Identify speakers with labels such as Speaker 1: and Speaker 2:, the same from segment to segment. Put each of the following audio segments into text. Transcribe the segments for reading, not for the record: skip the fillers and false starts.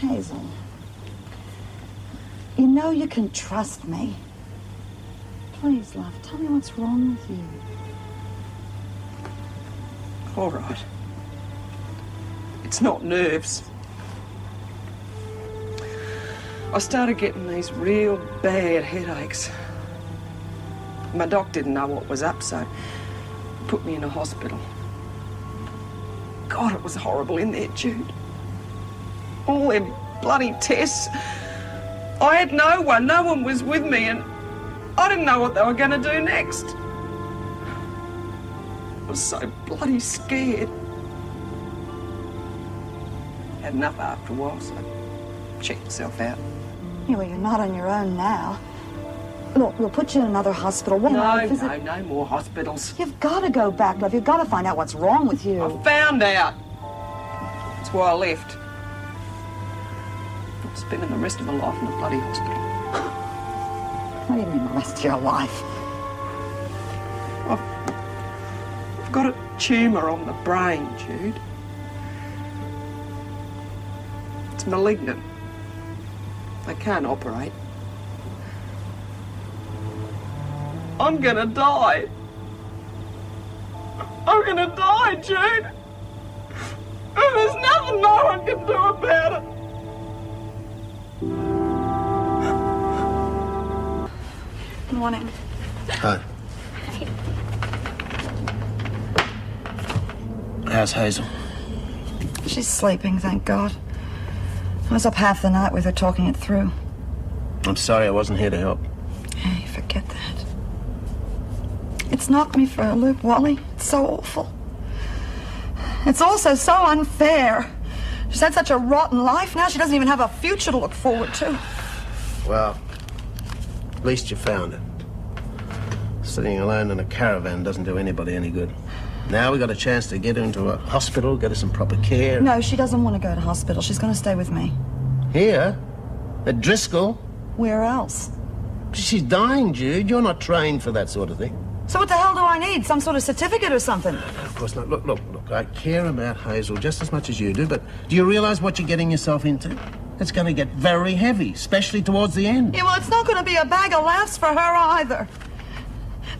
Speaker 1: Hazel, you know you can trust me. Please, love, tell me what's wrong with you.
Speaker 2: All right. It's not nerves. I started getting these real bad headaches. My doc didn't know what was up, so he put me in a hospital. God, it was horrible in there, Jude. All them bloody tests. I had no one was with me, and I didn't know what they were going to do next. I was so bloody scared. Had enough after a while, so I checked myself out.
Speaker 1: Yeah, well, you're not on your own now. Look, we'll put you in another hospital.
Speaker 2: No more hospitals.
Speaker 1: You've got to go back, love. You've got to find out what's wrong with you.
Speaker 2: I found out. That's why I left. I'm spending the rest of my life in a bloody hospital.
Speaker 1: What do you mean the rest of your life?
Speaker 2: I've got a tumour on the brain, Jude. It's malignant. They can't operate. I'm gonna die. I'm gonna die, Jude. And there's nothing no one can do about it.
Speaker 1: Good morning.
Speaker 3: Hi. How's Hazel?
Speaker 1: She's sleeping, thank God. I was up half the night with her talking it through.
Speaker 3: I'm sorry I wasn't here to help.
Speaker 1: Hey, forget that. It's knocked me for a loop, Wally. It's so awful. It's also so unfair. She's had such a rotten life. Now she doesn't even have a future to look forward to.
Speaker 3: Well, at least you found it. Sitting alone in a caravan doesn't do anybody any good. Now we got a chance to get her into a hospital, get her some proper care.
Speaker 1: No, she doesn't want to go to hospital. She's going to stay with me.
Speaker 3: Here? At Driscoll?
Speaker 1: Where else?
Speaker 3: She's dying, Jude. You're not trained for that sort of thing.
Speaker 1: So what the hell do I need? Some sort of certificate or something?
Speaker 3: Of course not. Look. I care about Hazel just as much as you do, but do you realise what you're getting yourself into? It's going to get very heavy, especially towards the end.
Speaker 1: Yeah, well, it's not going to be a bag of laughs for her either.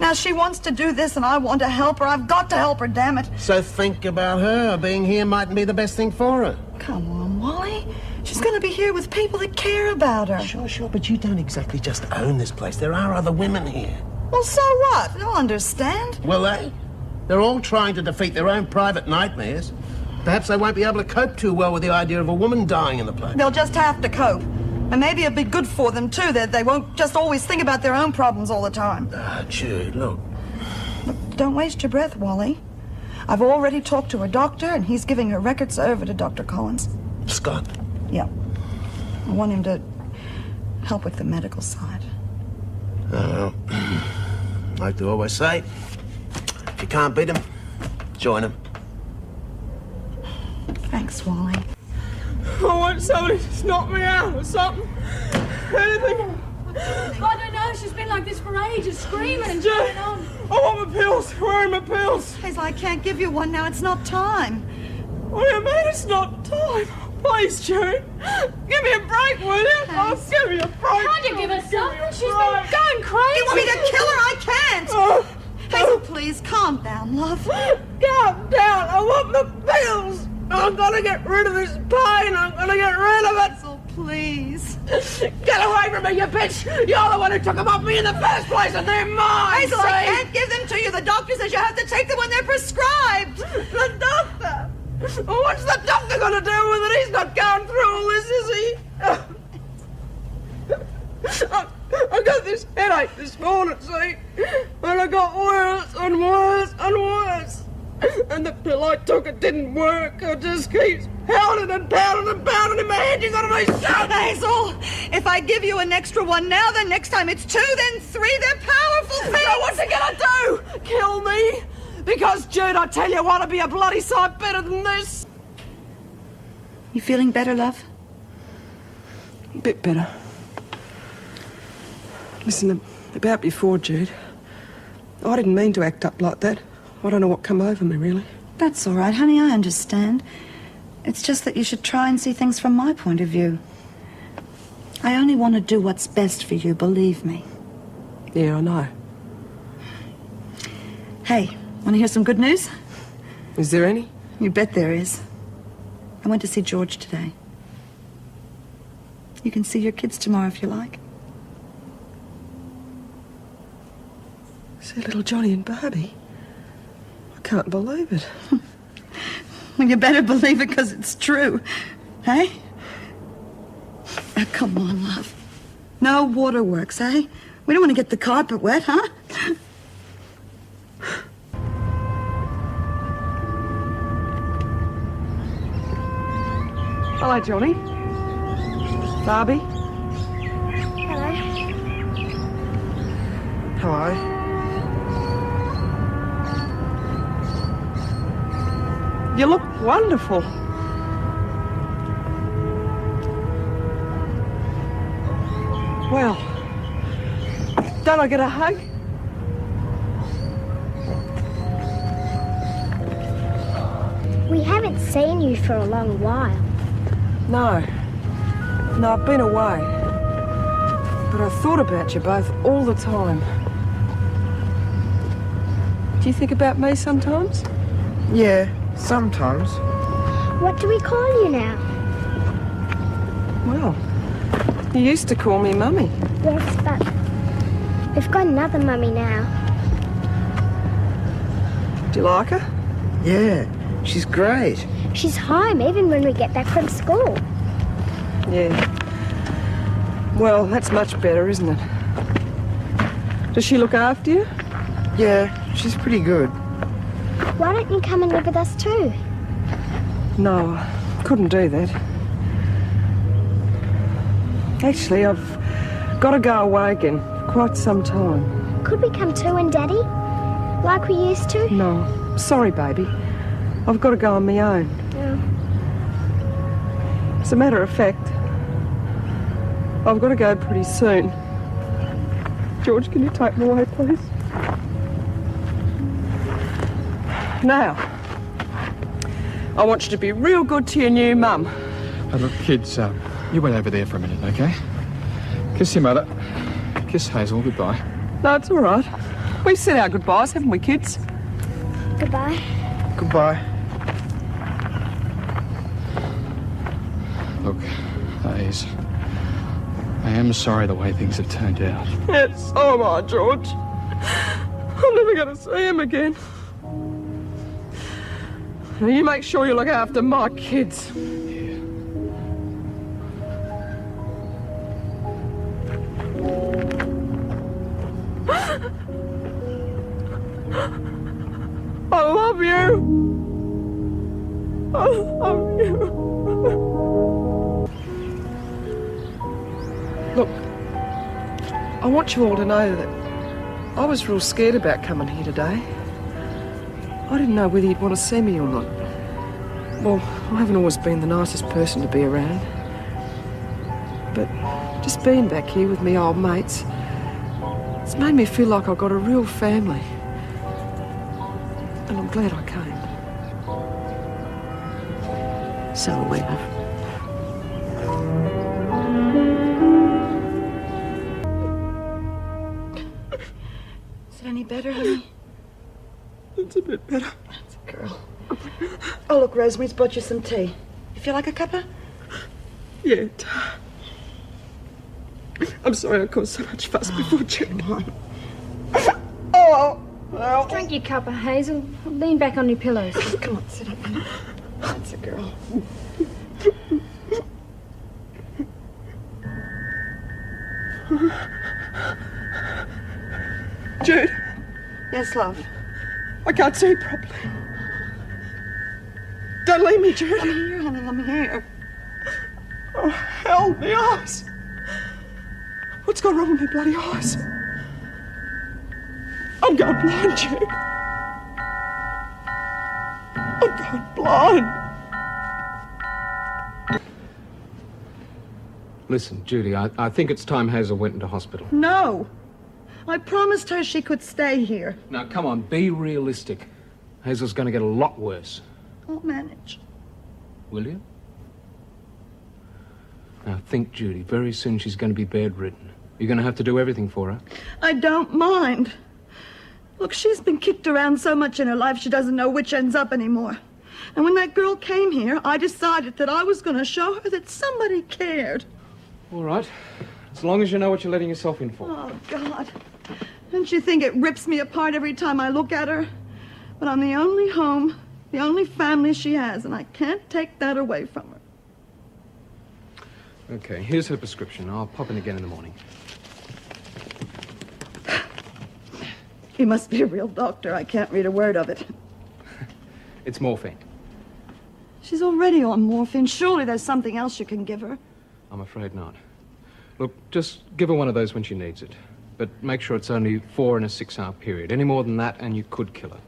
Speaker 1: Now, she wants to do this, and I want to help her. I've got to help her, damn it.
Speaker 3: So think about her. Being here mightn't be the best thing for her.
Speaker 1: Come on, Wally. She's going to be here with people that care about her.
Speaker 3: Sure, but you don't exactly just own this place. There are other women here.
Speaker 1: Well, so what? They'll understand.
Speaker 3: Will they? They're all trying to defeat their own private nightmares. Perhaps they won't be able to cope too well with the idea of a woman dying in the place.
Speaker 1: They'll just have to cope. And maybe it'll be good for them, too, that they won't just always think about their own problems all the time.
Speaker 3: Jude, look.
Speaker 1: Look, don't waste your breath, Wally. I've already talked to her doctor, and he's giving her records over to Dr. Collins.
Speaker 3: Scott?
Speaker 1: Yeah. I want him to help with the medical side.
Speaker 3: Like they always say, if you can't beat them, join them.
Speaker 1: Thanks, Wally.
Speaker 2: I want somebody to knock me out or something. Anything.
Speaker 4: I don't know. She's been like this for ages, screaming and going on.
Speaker 2: I want my pills. Where are my pills?
Speaker 1: Hazel, I can't give you one now. It's not time.
Speaker 2: What do you mean it's not time? Please, Jude. Give me a break, will you? Oh, give me a break.
Speaker 4: Can't you give her something? She's been going crazy.
Speaker 1: You want me to kill her? I can't.
Speaker 2: Oh.
Speaker 1: Hazel, please, calm down, love.
Speaker 2: Calm down. I want my pills. I'm gonna get rid of this pain. I'm gonna get rid of it.
Speaker 1: Hazel, please.
Speaker 2: Get away from me, you bitch. You're the one who took them off me in the first place, and they're mine.
Speaker 1: Hazel, I can't give them to you. The doctor says you have to take them when they're prescribed.
Speaker 2: The doctor? What's the doctor gonna do with it? He's not going through all this, is he? I got this headache this morning, see? And I got worse and worse and worse. And the pill I took, it didn't work. It just keeps pounding and pounding and pounding in my head. You gotta be shut.
Speaker 1: Hazel, if I give you an extra one now, then next time it's 2, then 3. They're powerful things.
Speaker 2: So what's it gonna do? Kill me? Because, Jude, I tell you what, I'd be a bloody sight better than this.
Speaker 1: You feeling better, love?
Speaker 2: A bit better. Listen, about before, Jude, I didn't mean to act up like that. I don't know what come over me, really.
Speaker 1: That's all right, honey. I understand. It's just that you should try and see things from my point of view. I only want to do what's best for you, believe me.
Speaker 2: Yeah, I know.
Speaker 1: Hey, want to hear some good news?
Speaker 2: Is there any?
Speaker 1: You bet there is. I went to see George today. You can see your kids tomorrow if you like.
Speaker 2: See little Johnny and Barbie? I can't believe it.
Speaker 1: Well, you better believe it because it's true. Hey? Oh, come on, love. No waterworks, eh? We don't want to get the carpet wet, huh?
Speaker 2: Hello, Johnny. Barbie.
Speaker 5: Hello.
Speaker 2: Hello. You look wonderful. Well, don't I get a hug?
Speaker 5: We haven't seen you for a long while.
Speaker 2: No, I've been away. But I thought about you both all the time. Do you think about me sometimes?
Speaker 6: Yeah, sometimes.
Speaker 5: What do we call you now?
Speaker 2: Well, you used to call me Mummy.
Speaker 5: Yes, but we've got another mummy now.
Speaker 2: Do you like her?
Speaker 6: Yeah, she's great.
Speaker 5: She's home even when we get back from school.
Speaker 2: Yeah. Well, that's much better, isn't it? Does she look after you?
Speaker 6: Yeah, she's pretty good.
Speaker 5: Why don't you come and live with us too?
Speaker 2: No, I couldn't do that. Actually, I've got to go away again for quite some time.
Speaker 5: Could we come too and Daddy? Like we used to?
Speaker 2: No, sorry, baby. I've got to go on my own.
Speaker 5: Oh.
Speaker 2: As a matter of fact, I've got to go pretty soon. George, can you take me away, please? Now, I want you to be real good to your new mum.
Speaker 7: Look, kids, you wait over there for a minute, okay? Kiss your mother. Kiss Hazel. Goodbye.
Speaker 2: No, it's all right. We've said our goodbyes, haven't we, kids?
Speaker 5: Goodbye.
Speaker 6: Goodbye.
Speaker 7: Look, Haze, I am sorry the way things have turned out.
Speaker 2: Yes, so am I, George. I'm never going to see him again. Now, you make sure you look after my kids. I love you. I love you. Look, I want you all to know that I was real scared about coming here today. I didn't know whether you'd want to see me or not. Well, I haven't always been the nicest person to be around. But just being back here with me old mates, it's made me feel like I've got a real family. And I'm glad I came. So are we, love.
Speaker 1: Is it any better, honey?
Speaker 2: It's a bit better.
Speaker 1: That's a girl. Oh, look, Rosemary's brought you some tea. You feel like a cuppa?
Speaker 2: Yeah. I'm sorry I caused so much fuss before Judy.
Speaker 1: Come on.
Speaker 2: Oh, well.
Speaker 4: Drink your cup of Hazel. Lean back on your pillows.
Speaker 1: Come on, sit up, honey. That's a girl.
Speaker 2: Jude,
Speaker 1: Yes, love.
Speaker 2: I can't see properly. Don't leave me, Jude.
Speaker 1: I'm here, honey. I'm here.
Speaker 2: Oh, hell, the eyes. What's gone wrong with my bloody eyes? I'm going blind, Jude. I'm going blind.
Speaker 8: Listen, Judy, I think it's time Hazel went into hospital.
Speaker 1: No. I promised her she could stay here.
Speaker 8: Now, come on, be realistic. Hazel's going to get a lot worse.
Speaker 1: I'll manage.
Speaker 8: will you? Now think, Judy, very soon she's going to be bedridden. You're going to have to do everything for her.
Speaker 1: I don't mind. Look, she's been kicked around so much in her life she doesn't know which end's up anymore. And when that girl came here, I decided that I was going to show her that somebody cared.
Speaker 8: All right. As long as you know what you're letting yourself in for.
Speaker 1: Oh, God. Don't you think it rips me apart every time I look at her? But I'm the only home, the only family she has, and I can't take that away from her.
Speaker 8: Okay, here's her prescription. I'll pop in again in the morning.
Speaker 1: He must be a real doctor. I can't read a word of it.
Speaker 8: It's morphine.
Speaker 1: She's already on morphine. Surely there's something else you can give her.
Speaker 8: I'm afraid not. Look, just give her one of those when she needs it. But make sure it's only 4 in a 6-hour period. Any more than that, and you could kill her.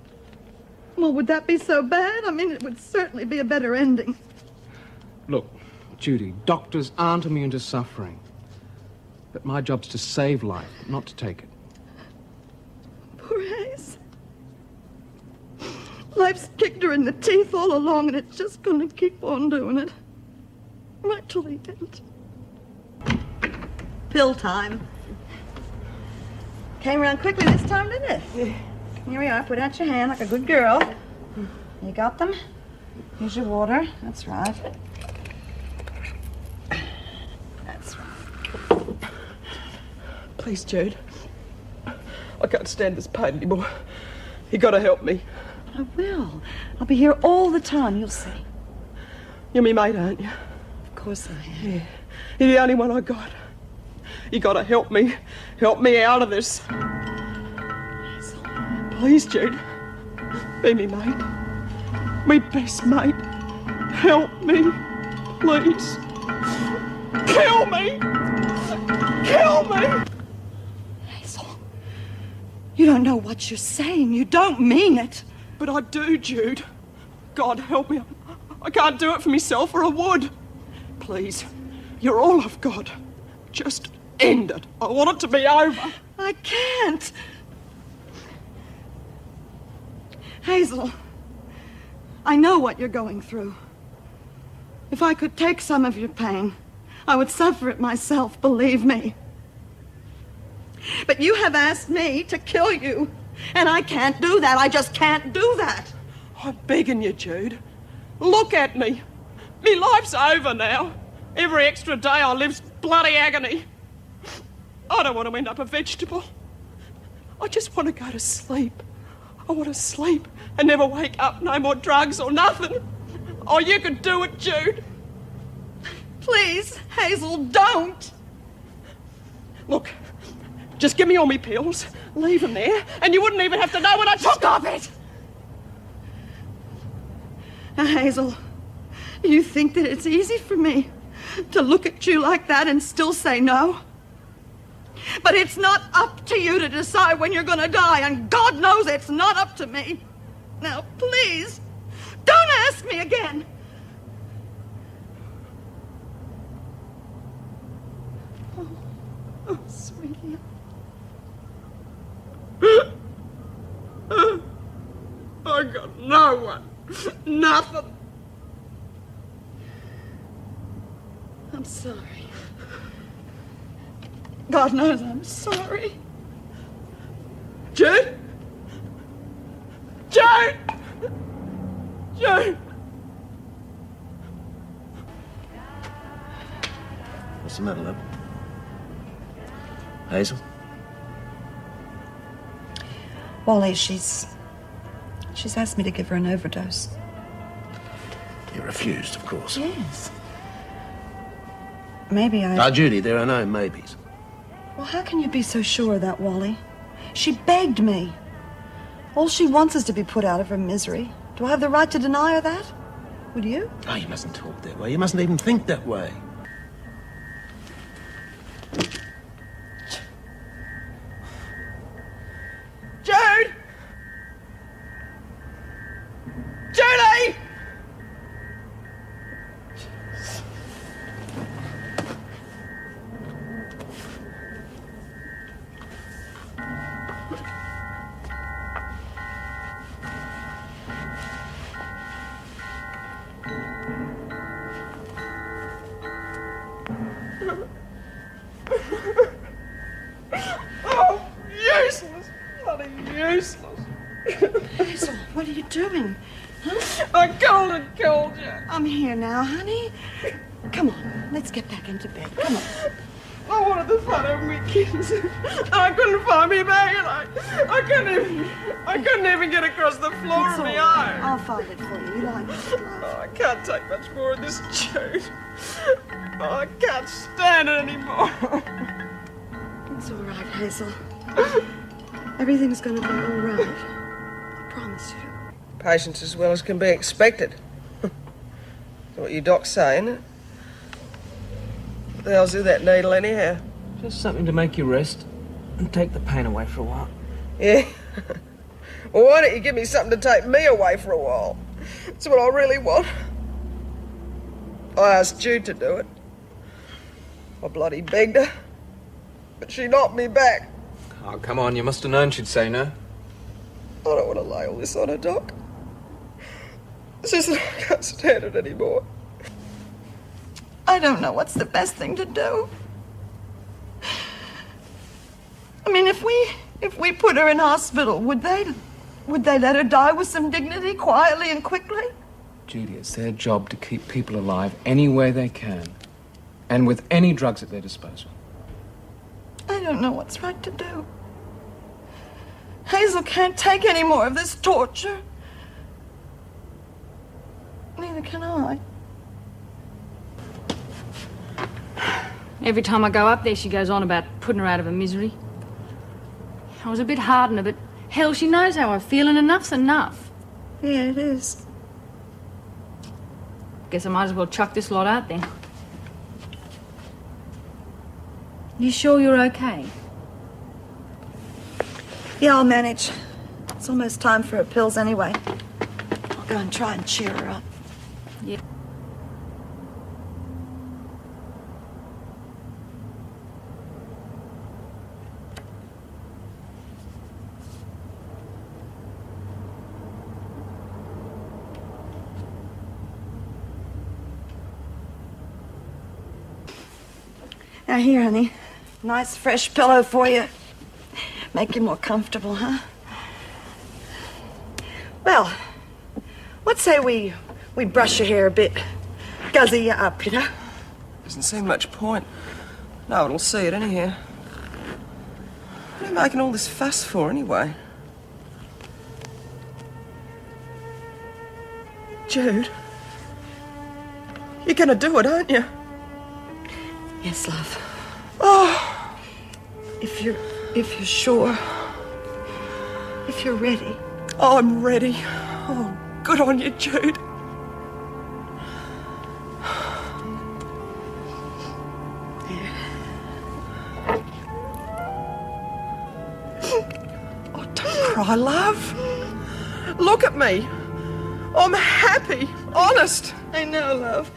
Speaker 1: Well, would that be so bad? I mean, it would certainly be a better ending.
Speaker 8: Look, Judy, doctors aren't immune to suffering. But my job's to save life, not to take it.
Speaker 1: Poor Haze. Life's kicked her in the teeth all along, and it's just going to keep on doing it. Right till the end. Pill time. Came around quickly this time, didn't it? Yeah. Here we are. Put out your hand like a good girl. You got them? Here's your water. That's right. That's right.
Speaker 2: Please, Jude. I can't stand this pain anymore. You gotta help me.
Speaker 1: I will. I'll be here all the time, you'll see.
Speaker 2: You're me mate, aren't you?
Speaker 1: Of course I am.
Speaker 2: Yeah. You're the only one I got. You gotta help me. Help me out of this.
Speaker 1: Hazel.
Speaker 2: Please, Jude. Be me mate. Me best mate. Help me. Please. Kill me. Kill me.
Speaker 1: Hazel. You don't know what you're saying. You don't mean it.
Speaker 2: But I do, Jude. God help me. I can't do it for myself, or I would. Please. You're all I've got. Just end it. I want it to be over.
Speaker 1: I can't. Hazel, I know what you're going through. If I could take some of your pain, I would suffer it myself, believe me. But you have asked me to kill you, and I can't do that. I just can't do that.
Speaker 2: I'm begging you, Jude. Look at me. Me life's over now. Every extra day I live's bloody agony. I don't want to end up a vegetable. I just want to go to sleep. I want to sleep and never wake up. No more drugs or nothing. Oh, you could do it, Jude.
Speaker 1: Please, Hazel, don't.
Speaker 2: Look, just give me all me pills, leave them there, and you wouldn't even have to know when I took.
Speaker 1: Stop it! Now, Hazel, you think that it's easy for me to look at you like that and still say no? But it's not up to you to decide when you're gonna die, and God knows it's not up to me. Now, please, don't ask me again. Oh, sweetie.
Speaker 2: I got no one. Nothing.
Speaker 1: I'm sorry. God knows I'm sorry.
Speaker 2: Jude? Jude! Jude!
Speaker 3: What's the matter, love? Hazel?
Speaker 1: Wally, she's asked me to give her an overdose.
Speaker 3: You refused, of course.
Speaker 1: Yes. Maybe I...
Speaker 3: Now, Judy, there are no maybes.
Speaker 1: Well, how can you be so sure of that, Wally? She begged me. All she wants is to be put out of her misery. Do I have the right to deny her that? Would you?
Speaker 3: Oh, you mustn't talk that way. You mustn't even think that way.
Speaker 2: Jude! Judy!
Speaker 1: doing? Huh?
Speaker 2: I killed you.
Speaker 1: I'm here now, honey. Come on, let's get back into bed. Come on.
Speaker 2: I wanted the fun of weekends. I couldn't find me bag, and I couldn't even get across the floor
Speaker 1: It's
Speaker 2: of my
Speaker 1: all right.
Speaker 2: eye.
Speaker 1: I'll find it for you. You like it, love.
Speaker 2: Oh, I can't take much more of this, Jude. Oh, I can't stand it anymore.
Speaker 1: It's all right, Hazel. Everything's gonna be all right. I promise you.
Speaker 2: Patience as well as can be expected. That's what your doc's saying. What the hell's with that needle anyhow?
Speaker 9: Just something to make you rest and take the pain away for a while.
Speaker 2: Yeah? Well, why don't you give me something to take me away for a while? That's what I really want. I asked Jude to do it. I bloody begged her. But she knocked me back.
Speaker 8: Oh, come on, you must have known she'd say no.
Speaker 2: I don't want to lay all this on her, Doc. It's just that I can't stand it anymore.
Speaker 1: I don't know what's the best thing to do. I mean, if we put her in hospital, would they let her die with some dignity, quietly and quickly?
Speaker 8: Judy, it's their job to keep people alive any way they can. And with any drugs at their disposal.
Speaker 1: I don't know what's right to do. Hazel can't take any more of this torture. Neither can I.
Speaker 4: Every time I go up there, she goes on about putting her out of her misery. I was a bit hard on her, but hell, she knows how I feel, and enough's enough.
Speaker 1: Yeah, it is.
Speaker 4: Guess I might as well chuck this lot out then. You sure you're okay?
Speaker 1: Yeah, I'll manage. It's almost time for her pills anyway. I'll go and try and cheer her up.
Speaker 4: Yeah.
Speaker 1: Now here, honey. Nice fresh pillow for you. Make you more comfortable, huh? Well, let's say we brush your hair a bit. Guzzy you up, you know?
Speaker 2: Doesn't seem much point. No one will see it anyhow. What are you making all this fuss for anyway? Jude, you're gonna do it, aren't you?
Speaker 1: Yes, love.
Speaker 2: Oh,
Speaker 1: If you're sure. If you're ready.
Speaker 2: I'm ready. Oh, good on you, Jude. Oh, don't cry, love. Look at me. I'm happy, honest.
Speaker 1: I know, love.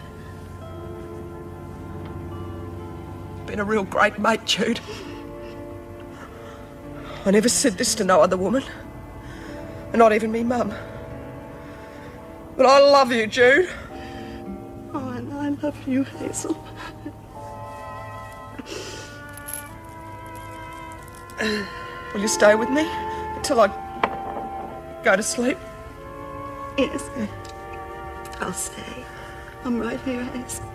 Speaker 2: Been a real great mate, Jude. I never said this to no other woman. And not even me mum. But I love you, Jude.
Speaker 1: Oh, and I love you, Hazel.
Speaker 2: Will you stay with me until I go to sleep?
Speaker 1: Yes. I'll stay. I'm right here, Hazel.